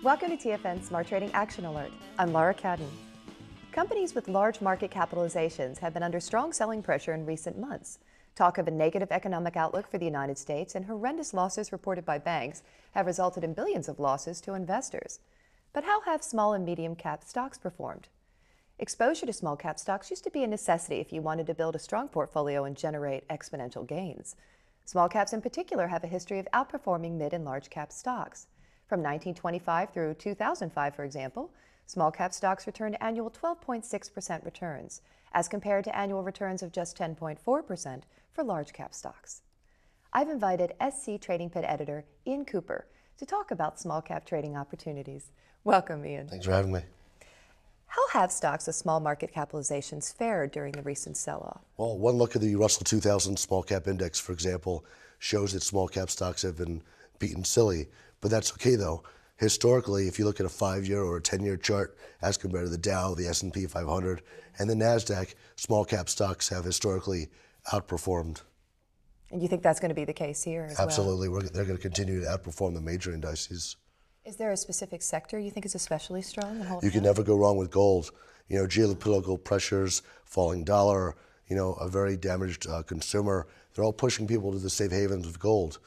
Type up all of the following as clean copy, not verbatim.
Welcome to TFN Smart Trading Action Alert. I'm Laura Cadden. Companies with large market capitalizations have been under strong selling pressure in recent months. Talk of a negative economic outlook for the United States and horrendous losses reported by banks have resulted in billions of losses to investors. But how have small and medium cap stocks performed? Exposure to small cap stocks used to be a necessity if you wanted to build a strong portfolio and generate exponential gains. Small caps in particular have a history of outperforming mid and large cap stocks. From 1925 through 2005, for example, small cap stocks returned annual 12.6% returns, as compared to annual returns of just 10.4% for large cap stocks. I've invited SC Trading Pit editor Ian Cooper to talk about small cap trading opportunities. Welcome, Ian. Thanks for having me. How have stocks with small market capitalizations fared during the recent sell-off? Well, one look at the Russell 2000 small cap index, for example, shows that small cap stocks have been beaten silly, but that's okay though. Historically, if you look at a 5-year or a 10-year chart as compared to the Dow, the S&P 500, and the NASDAQ, small cap stocks have historically outperformed. And you think that's going to be the case here as Absolutely. They're going to continue to outperform the major indices. Is there a specific sector you think is especially strong? You can never go wrong with gold. You know, geopolitical pressures, falling dollar, you know, a very damaged consumer. They're all pushing people to the safe havens of gold.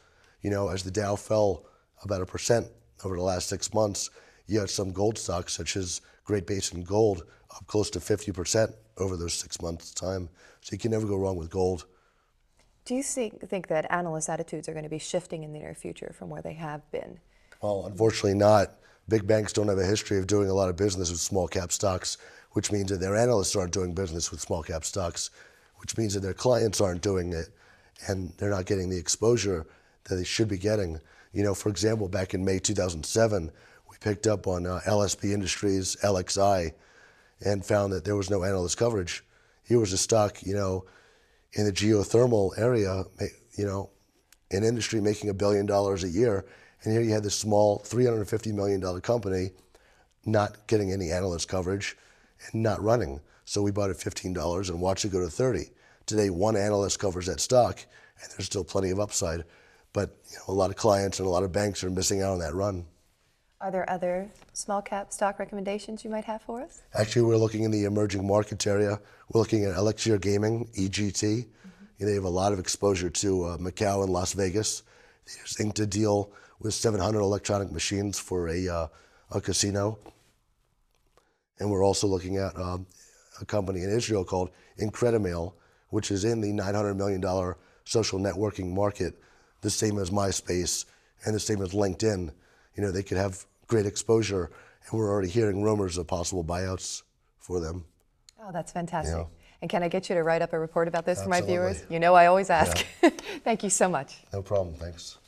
You know, as the Dow fell about 1% over the last 6 months, you had some gold stocks such as Great Basin Gold up close to 50% over those 6 months' time. So you can never go wrong with gold. Do you think that analyst attitudes are going to be shifting in the near future from where they have been? Well, unfortunately not. Big banks don't have a history of doing a lot of business with small cap stocks, which means that their analysts aren't doing business with small cap stocks, which means that their clients aren't doing it, and they're not getting the exposure that they should be getting. You know, for example, back in May 2007, we picked up on LSB Industries, LXI, and found that there was no analyst coverage. Here was a stock, you know, in the geothermal area, you know, an industry making $1 billion a year, and here you had this small $350 million company not getting any analyst coverage and not running. So we bought it $15 and watched it go to 30. Today, one analyst covers that stock, and there's still plenty of upside. But you know, a lot of clients and a lot of banks are missing out on that run. Are there other small cap stock recommendations you might have for us? Actually, we're looking in the emerging markets area. We're looking at Elixir Gaming, EGT. They have a lot of exposure to Macau and Las Vegas. They just inked a deal with 700 electronic machines for a casino. And we're also looking at a company in Israel called Incredimail, which is in the $900 million social networking market, the same as MySpace and the same as LinkedIn. You know, they could have great exposure, and we're already hearing rumors of possible buyouts for them. Oh, that's fantastic. Yeah. And can I get you to write up a report about this Absolutely. for my viewers? You know I always ask. Yeah. Thank you so much. No problem, thanks.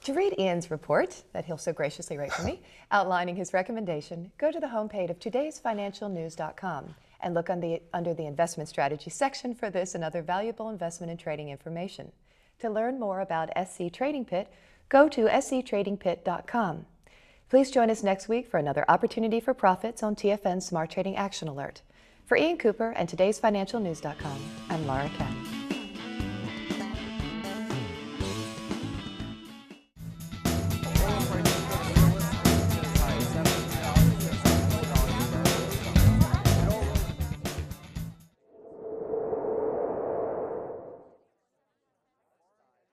To read Ian's report that he'll so graciously write for me, outlining his recommendation, go to the homepage of todaysfinancialnews.com and look under the investment strategy section for this and other valuable investment and trading information. To learn more about SC Trading Pit, go to sctradingpit.com. Please join us next week for another opportunity for profits on TFN Smart Trading Action Alert. For Ian Cooper and todaysfinancialnews.com, I'm Laura Cadden.